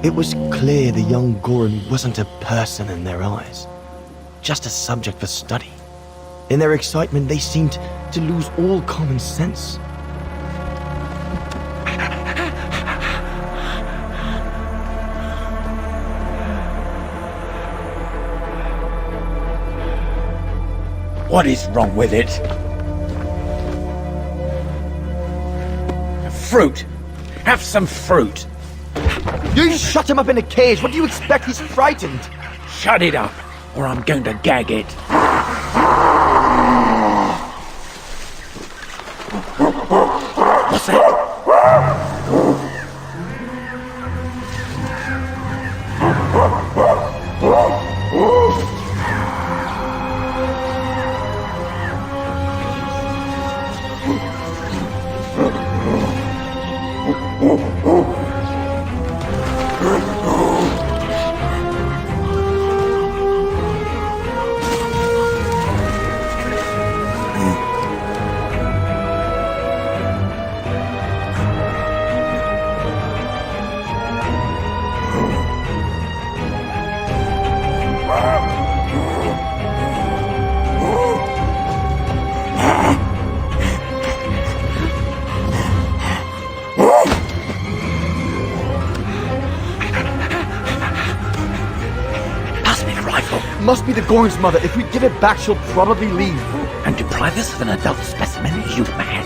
It was clear the young Goran wasn't a person in their eyes, just a subject for study. In their excitement, they seemed to lose all common sense. What is wrong with it? Fruit! Have some fruit! You shut him up in a cage! What do you expect? He's frightened! Shut it up, or I'm going to gag it. What's that? Must be the Goran's mother. If we give it back, she'll probably leave. And deprive us of an adult specimen? Are you mad?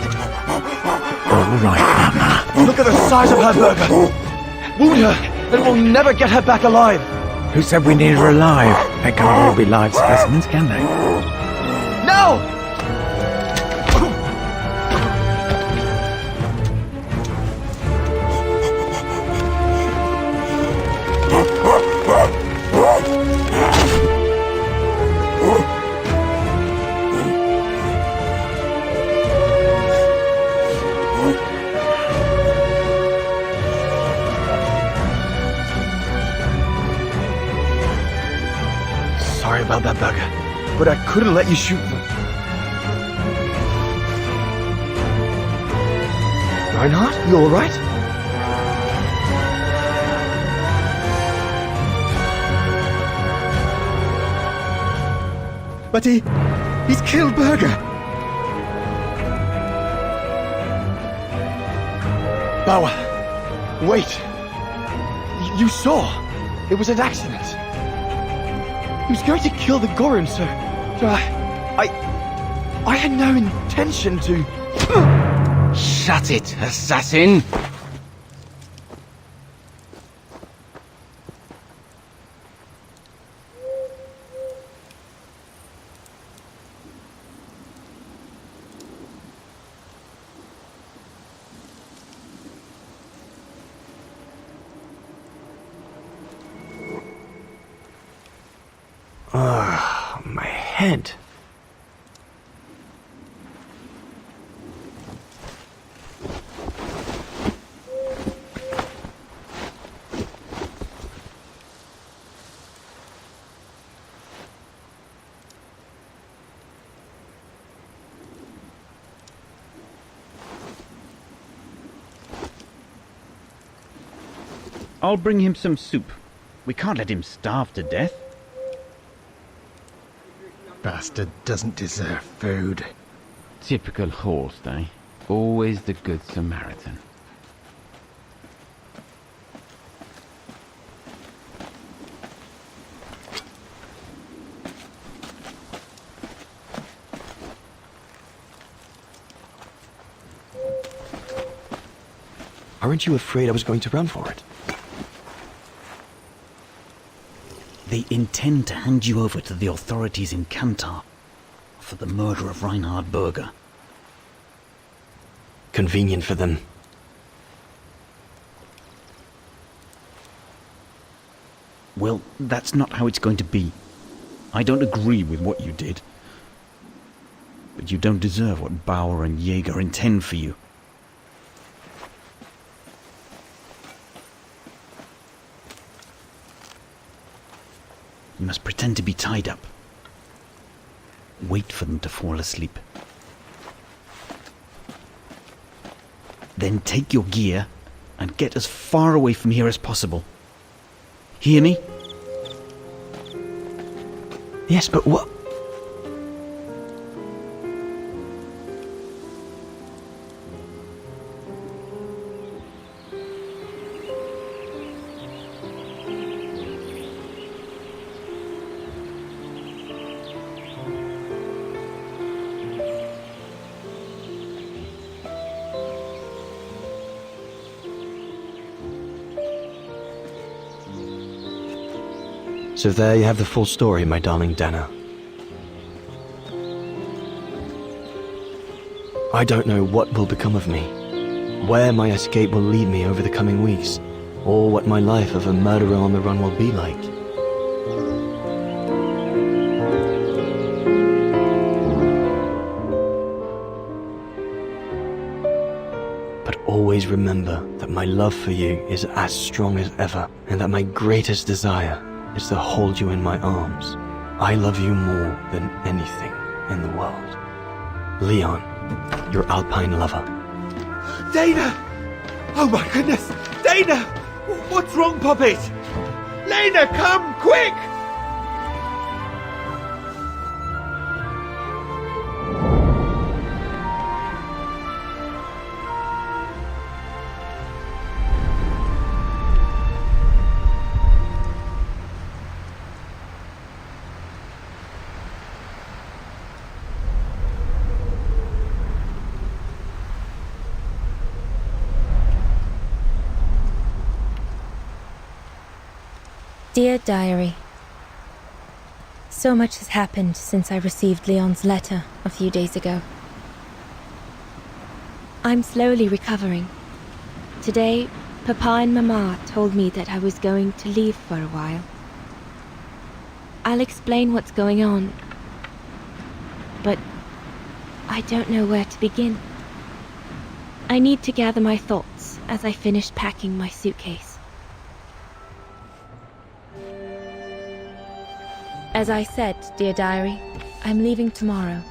All right, Mama. Look at the size of her burger. Wound her, and we'll never get her back alive. Who said we need her alive? They can't all be live specimens, can they? No! Sorry about that, Burger, but I couldn't let you shoot them. Reinhard, you all right? But he's killed Burger. Bauer, wait. You saw. It was an accident. He was going to kill the Goran, sir. I had no intention to... Shut it, assassin! My head. I'll bring him some soup. We can't let him starve to death. Bastard doesn't deserve food. Typical Horst, eh? Always the good Samaritan. Aren't you afraid I was going to run for it? They intend to hand you over to the authorities in Kantar for the murder of Reinhard Berger. Convenient for them. Well, that's not how it's going to be. I don't agree with what you did. But you don't deserve what Bauer and Jaeger intend for you. You must pretend to be tied up. Wait for them to fall asleep. Then take your gear and get as far away from here as possible. Hear me? Yes, but what? So there you have the full story, my darling Dana. I don't know what will become of me, where my escape will lead me over the coming weeks, or what my life of a murderer on the run will be like. But always remember that my love for you is as strong as ever, and that my greatest desire is to hold you in my arms. I love you more than anything in the world. Leon, your Alpine lover. Dana! Oh my goodness! Dana! What's wrong, Poppet? Lena, come, quick! Dear Diary, so much has happened since I received Leon's letter a few days ago. I'm slowly recovering. Today, Papa and Mama told me that I was going to leave for a while. I'll explain what's going on, but I don't know where to begin. I need to gather my thoughts as I finish packing my suitcase. As I said, dear diary, I'm leaving tomorrow.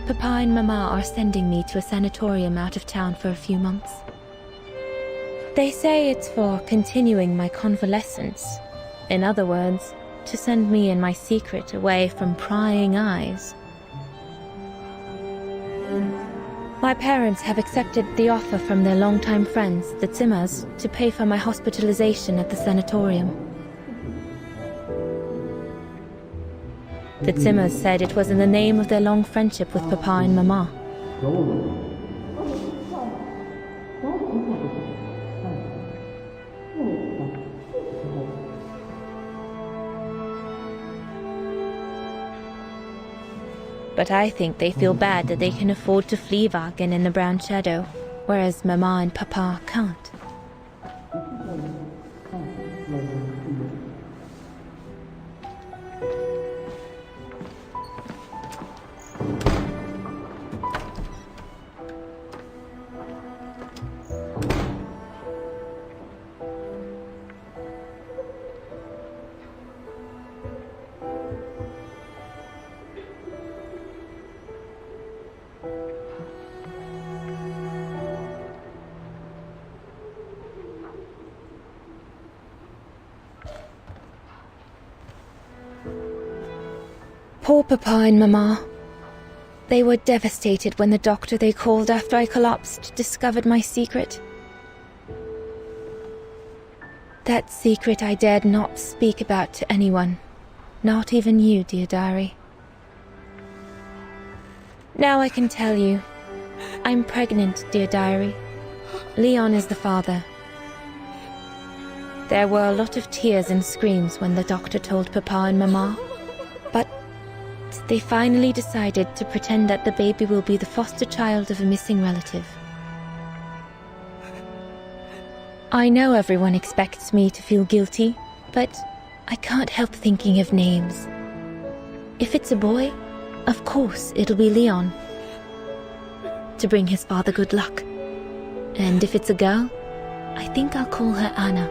Papa and Mama are sending me to a sanatorium out of town for a few months. They say it's for continuing my convalescence. In other words, to send me and my secret away from prying eyes. My parents have accepted the offer from their longtime friends, the Zimmers, to pay for my hospitalization at the sanatorium. The Zimmers said it was in the name of their long friendship with Papa and Mama. But I think they feel bad that they can afford to flee Wagen in the Brown Shadow, whereas Mama and Papa can't. Poor Papa and Mama. They were devastated when the doctor they called after I collapsed discovered my secret. That secret I dared not speak about to anyone, not even you, dear diary. Now I can tell you. I'm pregnant, dear diary. Leon is the father. There were a lot of tears and screams when the doctor told Papa and Mama, but they finally decided to pretend that the baby will be the foster child of a missing relative. I know everyone expects me to feel guilty, but I can't help thinking of names. If it's a boy, of course it'll be Leon, to bring his father good luck. And if it's a girl, I think I'll call her Anna.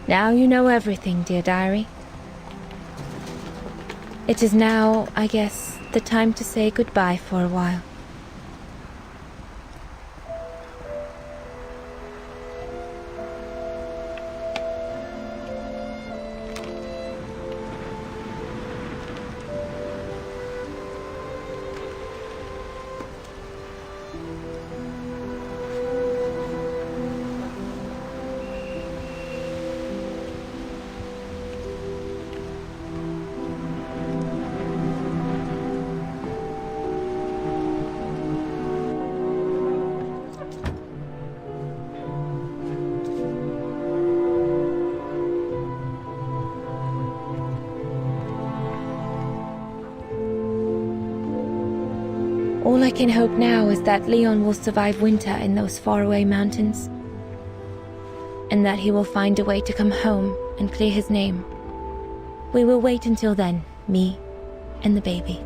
Now you know everything, dear diary. It is now, I guess, the time to say goodbye for a while. All I can hope now is that Leon will survive winter in those faraway mountains, and that he will find a way to come home and clear his name. We will wait until then, me and the baby.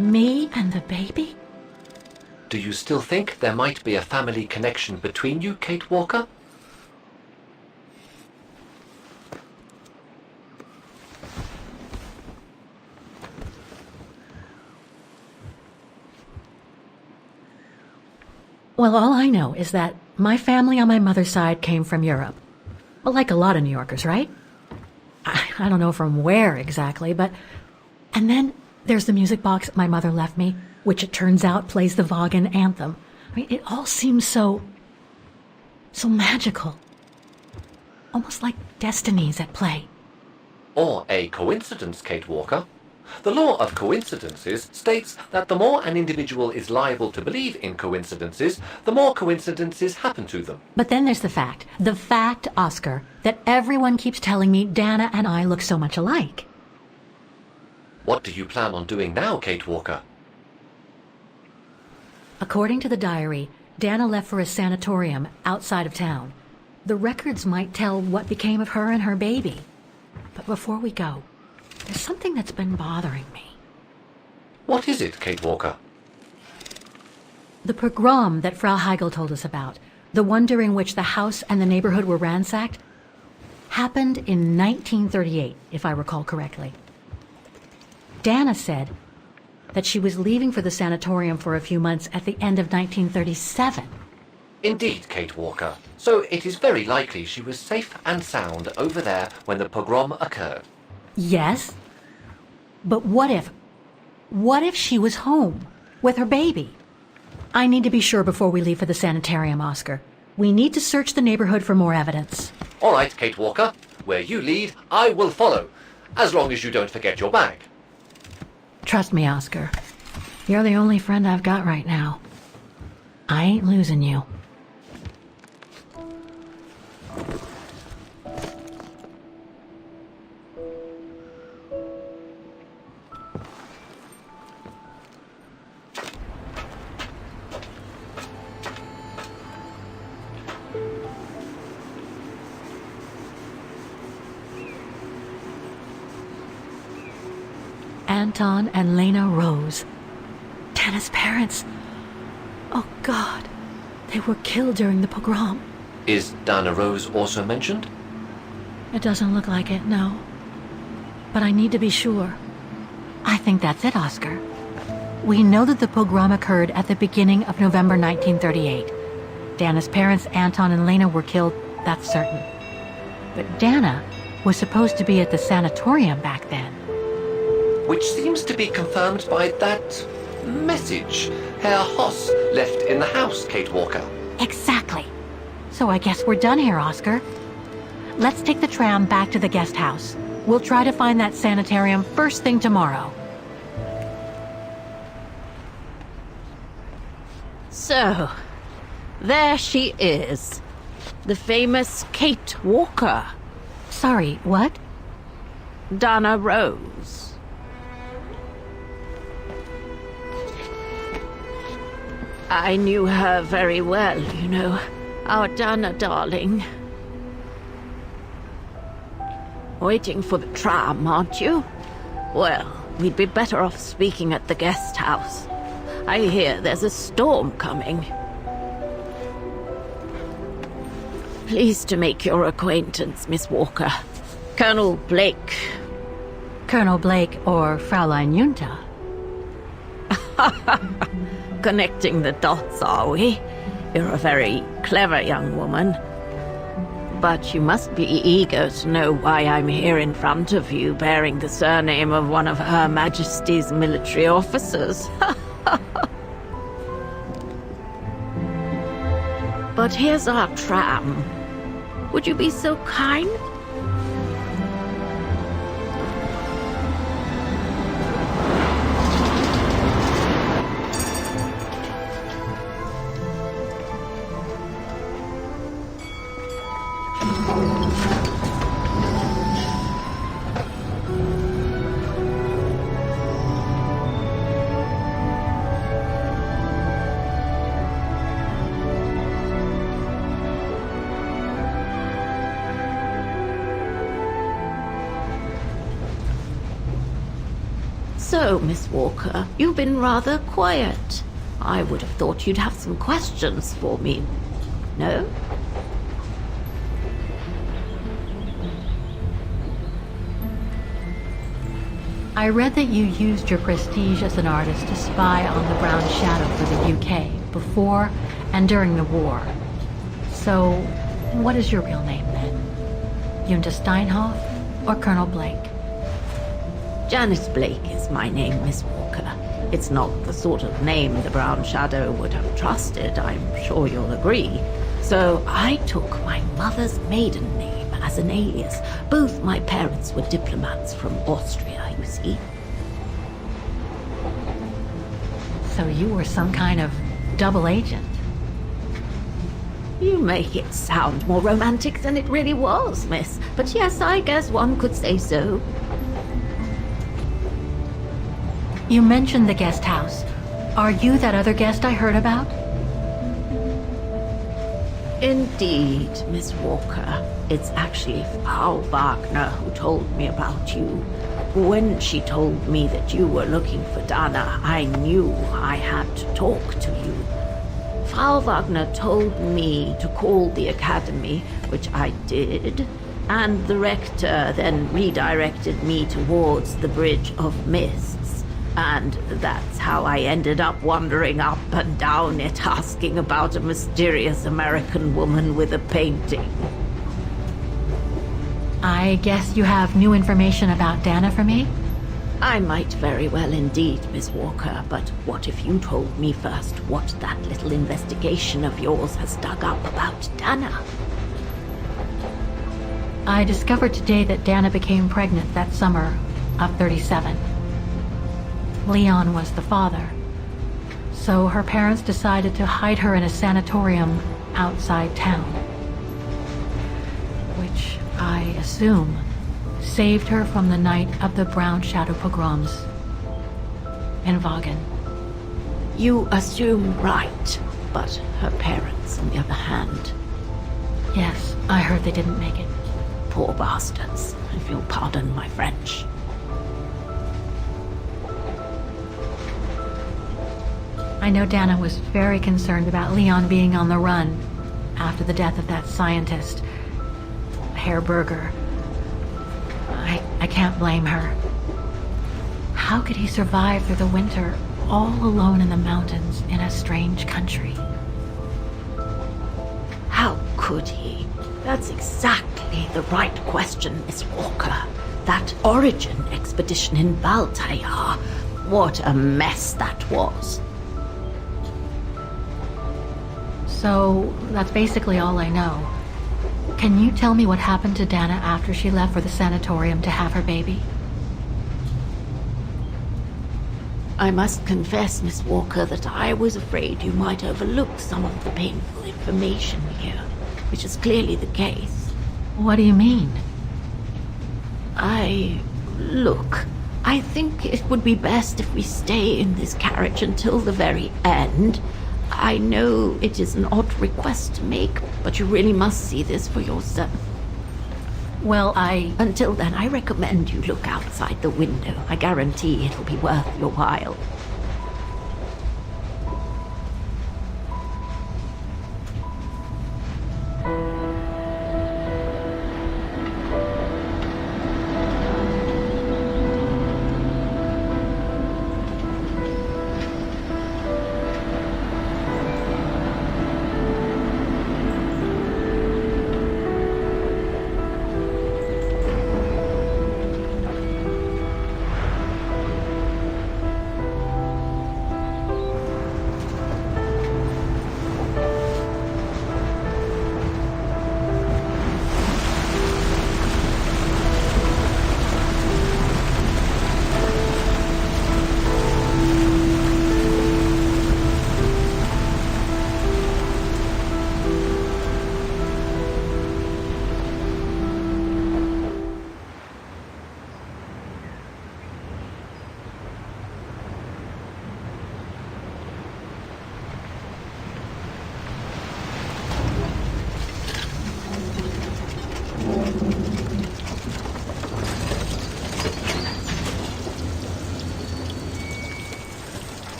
Me and the baby? Do you still think there might be a family connection between you, Kate Walker? Well, all I know is that my family on my mother's side came from Europe. Well, like a lot of New Yorkers, right? I don't know from where exactly, but... And then there's the music box my mother left me, which it turns out plays the Vaughan anthem. I mean, it all seems so magical. Almost like destinies at play. Or a coincidence, Kate Walker. The law of coincidences states that the more an individual is liable to believe in coincidences, the more coincidences happen to them. But then there's the fact, Oscar, that everyone keeps telling me Dana and I look so much alike. What do you plan on doing now, Kate Walker? According to the diary, Dana left for a sanatorium outside of town. The records might tell what became of her and her baby. But before we go, there's something that's been bothering me. What is it, Kate Walker? The pogrom that Frau Heigl told us about, the one during which the house and the neighborhood were ransacked, happened in 1938, if I recall correctly. Dana said that she was leaving for the sanatorium for a few months at the end of 1937. Indeed, Kate Walker. So it is very likely she was safe and sound over there when the pogrom occurred. Yes, but what if she was home with her baby? I need to be sure before we leave for the sanitarium, Oscar. We need to search the neighborhood for more evidence. All right, Kate Walker. Where you lead, I will follow. As long as you don't forget your bag. Trust me, Oscar. You're the only friend I've got right now. I ain't losing you. Anton and Lena Rose. Dana's parents. Oh, God. They were killed during the pogrom. Is Dana Rose also mentioned? It doesn't look like it, no. But I need to be sure. I think that's it, Oscar. We know that the pogrom occurred at the beginning of November 1938. Dana's parents, Anton and Lena, were killed, that's certain. But Dana was supposed to be at the sanatorium back then. Which seems to be confirmed by that message Herr Hoss left in the house, Kate Walker. Exactly. So I guess we're done here, Oscar. Let's take the tram back to the guest house. We'll try to find that sanitarium first thing tomorrow. So, there she is. The famous Kate Walker. Sorry, what? Dana Rose. I knew her very well, you know. Our Dana darling. Waiting for the tram, aren't you? Well, we'd be better off speaking at the guest house. I hear there's a storm coming. Pleased to make your acquaintance, Miss Walker. Colonel Blake. Colonel Blake or Fraulein Junta? Connecting the dots, are we? You're a very clever young woman. But you must be eager to know why I'm here in front of you, bearing the surname of one of Her Majesty's military officers. But here's our tram. Would you be so kind? So, Miss Walker, you've been rather quiet. I would have thought you'd have some questions for me. No? I read that you used your prestige as an artist to spy on the Brown Shadow for the UK before and during the war. So, what is your real name then? Junta Steinhoff or Colonel Blake? Janice Blake is my name, Miss Walker. It's not the sort of name the Brown Shadow would have trusted, I'm sure you'll agree. So I took my mother's maiden name as an alias. Both my parents were diplomats from Austria, you see. So you were some kind of double agent. You make it sound more romantic than it really was, miss. But yes, I guess one could say so. You mentioned the guest house. Are you that other guest I heard about? Indeed, Miss Walker. It's actually Frau Wagner who told me about you. When she told me that you were looking for Dana, I knew I had to talk to you. Frau Wagner told me to call the academy, which I did, and the rector then redirected me towards the Bridge of Mists. And that's how I ended up wandering up and down it, asking about a mysterious American woman with a painting. I guess you have new information about Dana for me? I might very well indeed, Miss Walker, but what if you told me first what that little investigation of yours has dug up about Dana? I discovered today that Dana became pregnant that summer of 37. Leon was the father. So her parents decided to hide her in a sanatorium outside town. Which, I assume, saved her from the night of the Brown Shadow pogroms in Vagen. You assume right, but her parents, on the other hand... Yes, I heard they didn't make it. Poor bastards, if you'll pardon my French. I know Dana was very concerned about Leon being on the run after the death of that scientist, Herr Berger. I can't blame her. How could he survive through the winter all alone in the mountains in a strange country? How could he? That's exactly the right question, Miss Walker. That origin expedition in Baltayar. What a mess that was. So, that's basically all I know. Can you tell me what happened to Dana after she left for the sanatorium to have her baby? I must confess, Miss Walker, that I was afraid you might overlook some of the painful information here, which is clearly the case. What do you mean? Look, I think it would be best if we stay in this carriage until the very end. I know it is an odd request to make, but you really must see this for yourself. Well, Until then, I recommend you look outside the window. I guarantee it'll be worth your while.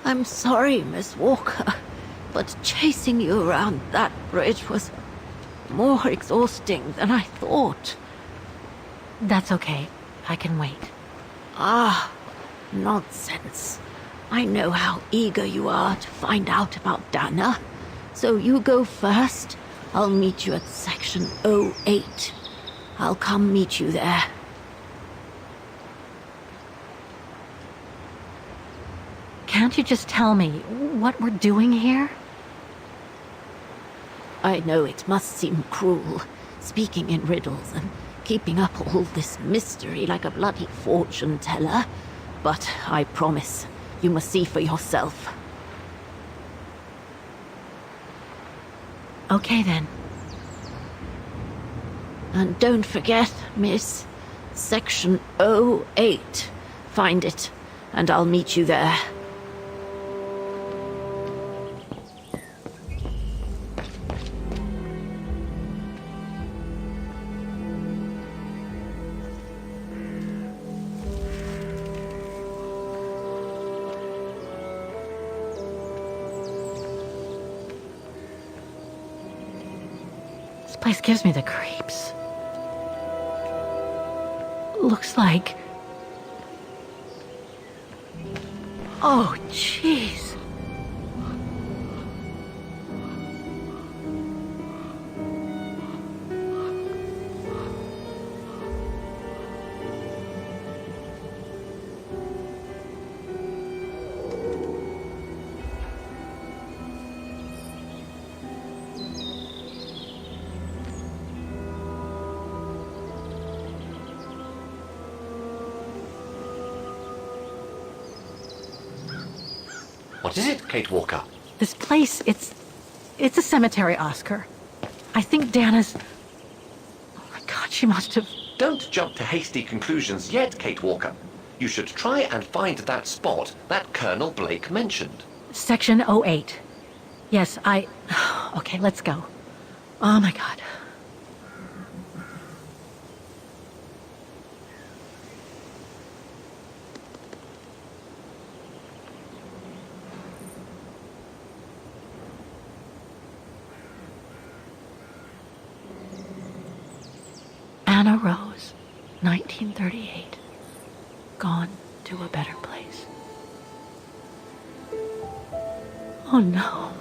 I'm sorry, Miss Walker, but chasing you around that bridge was more exhausting than I thought. that's okay. I can wait. Ah, nonsense. I know how eager you are to find out about Dana. So you go first. I'll meet you at section 08. I'll come meet you there. Can't you just tell me what we're doing here? I know it must seem cruel, speaking in riddles and keeping up all this mystery like a bloody fortune teller, but I promise you must see for yourself. Okay then. And don't forget, miss, section 08. Find it, and I'll meet you there. This place gives me the creeps. Looks like... Oh, jeez. What is it, Kate Walker? This place, it's a cemetery, Oscar. I think Dana's... Oh my God, she must have... Don't jump to hasty conclusions yet, Kate Walker. You should try and find that spot that Colonel Blake mentioned. Section 08. Yes, Okay, let's go. Oh my God. Anna Rose, 1938. Gone to a better place. Oh no.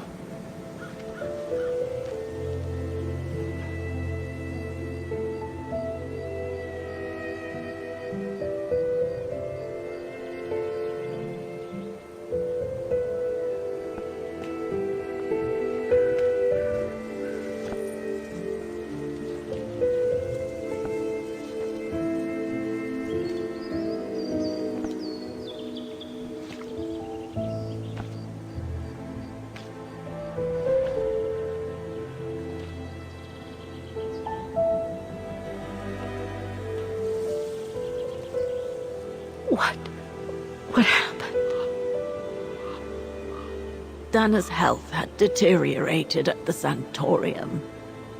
Dana's health had deteriorated at the sanatorium.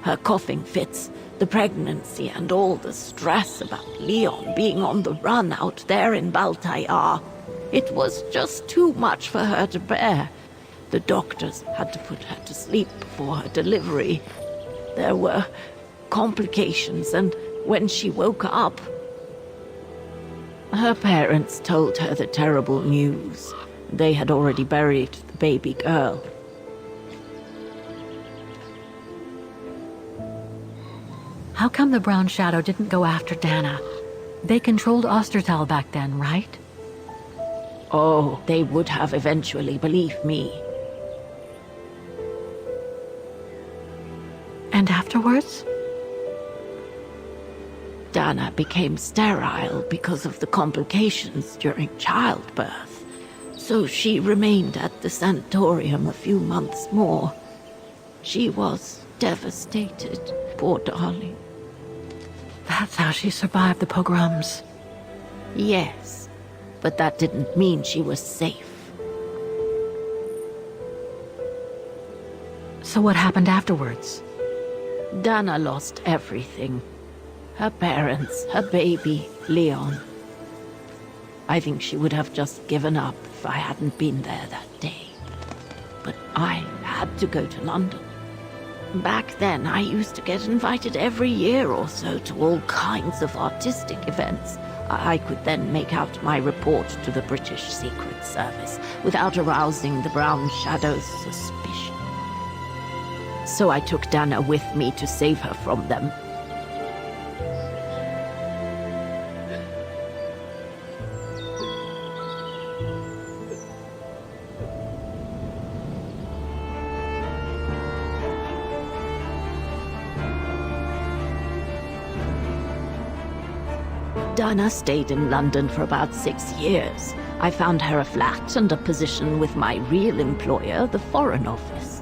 Her coughing fits, the pregnancy, and all the stress about Leon being on the run out there in Baltayar. It was just too much for her to bear. The doctors had to put her to sleep before her delivery. There were complications, and when she woke up, her parents told her the terrible news. They had already buried the baby girl. How come the Brown Shadow didn't go after Dana? They controlled Ostertal back then, right? Oh, they would have eventually, believe me. And afterwards? Dana became sterile because of the complications during childbirth. So she remained at the sanatorium a few months more. She was devastated, poor darling. That's how she survived the pogroms. Yes, but that didn't mean she was safe. So what happened afterwards? Dana lost everything. Her parents, her baby, Leon. I think she would have just given up if I hadn't been there that day. But I had to go to London. Back then, I used to get invited every year or so to all kinds of artistic events. I could then make out my report to the British Secret Service without arousing the Brown Shadow's suspicion. So I took Dana with me to save her from them. Dana stayed in London for about 6 years. I found her a flat and a position with my real employer, the Foreign Office.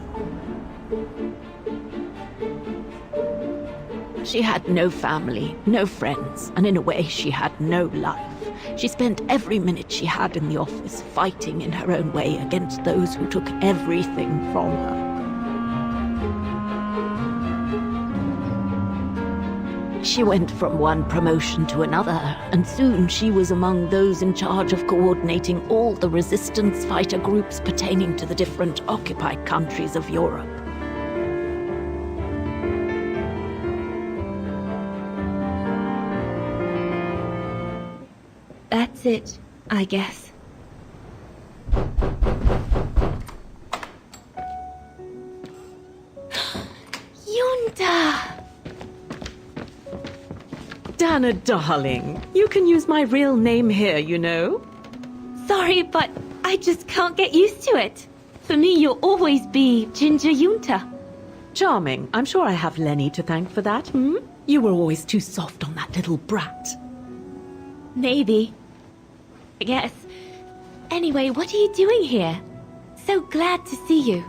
She had no family, no friends, and in a way she had no life. She spent every minute she had in the office fighting in her own way against those who took everything from her. She went from one promotion to another, and soon she was among those in charge of coordinating all the resistance fighter groups pertaining to the different occupied countries of Europe. That's it, I guess. Yunta! Dana, darling, you can use my real name here, you know. Sorry, but I just can't get used to it. For me, you'll always be Ginger Yunta. Charming. I'm sure I have Lenny to thank for that, hmm? You were always too soft on that little brat. Maybe. I guess. Anyway, what are you doing here? So glad to see you.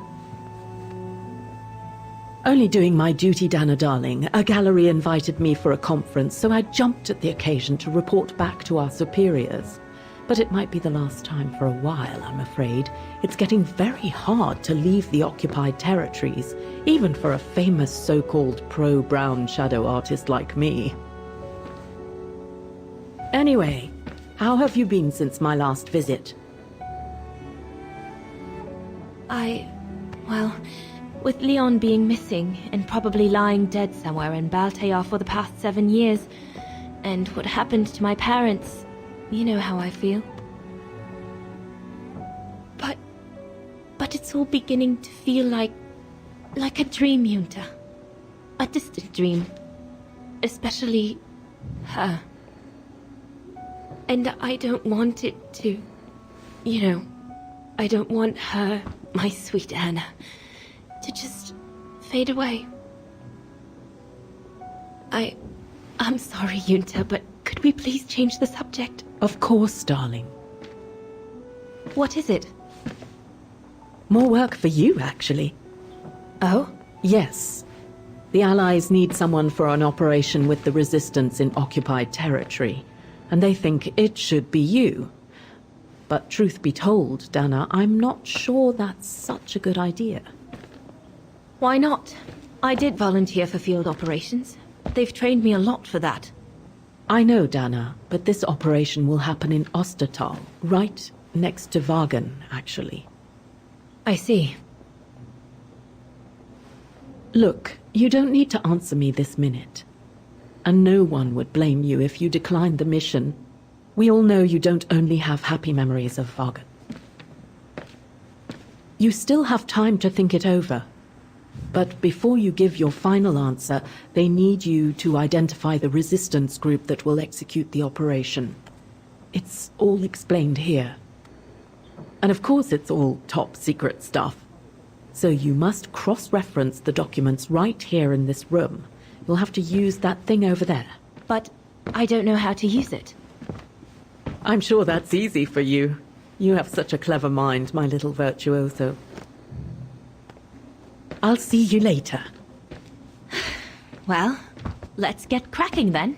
Only doing my duty, Dana, darling. A gallery invited me for a conference, so I jumped at the occasion to report back to our superiors. But it might be the last time for a while, I'm afraid. It's getting very hard to leave the occupied territories, even for a famous so-called pro-Brown Shadow artist like me. Anyway, how have you been since my last visit? Well, with Leon being missing and probably lying dead somewhere in Baltayar for the past 7 years, and what happened to my parents, you know how I feel. But it's all beginning to feel like a dream, Yunta. A distant dream. Especially her. And I don't want it to, I don't want her, my sweet Anna, to just fade away. I'm sorry, Yunta, but could we please change the subject? Of course, darling. What is it? More work for you, actually. Oh? Yes. The Allies need someone for an operation with the Resistance in occupied territory, and they think it should be you. But truth be told, Dana, I'm not sure that's such a good idea. Why not? I did volunteer for field operations. They've trained me a lot for that. I know, Dana, but this operation will happen in Ostertal, right next to Wagen, actually. I see. Look, you don't need to answer me this minute. And no one would blame you if you declined the mission. We all know you don't only have happy memories of Wagen. You still have time to think it over. But before you give your final answer, they need you to identify the resistance group that will execute the operation. It's all explained here. And of course it's all top secret stuff. So you must cross-reference the documents right here in this room. You'll have to use that thing over there. But I don't know how to use it. I'm sure that's easy for you. You have such a clever mind, my little virtuoso. I'll see you later. Well, let's get cracking then.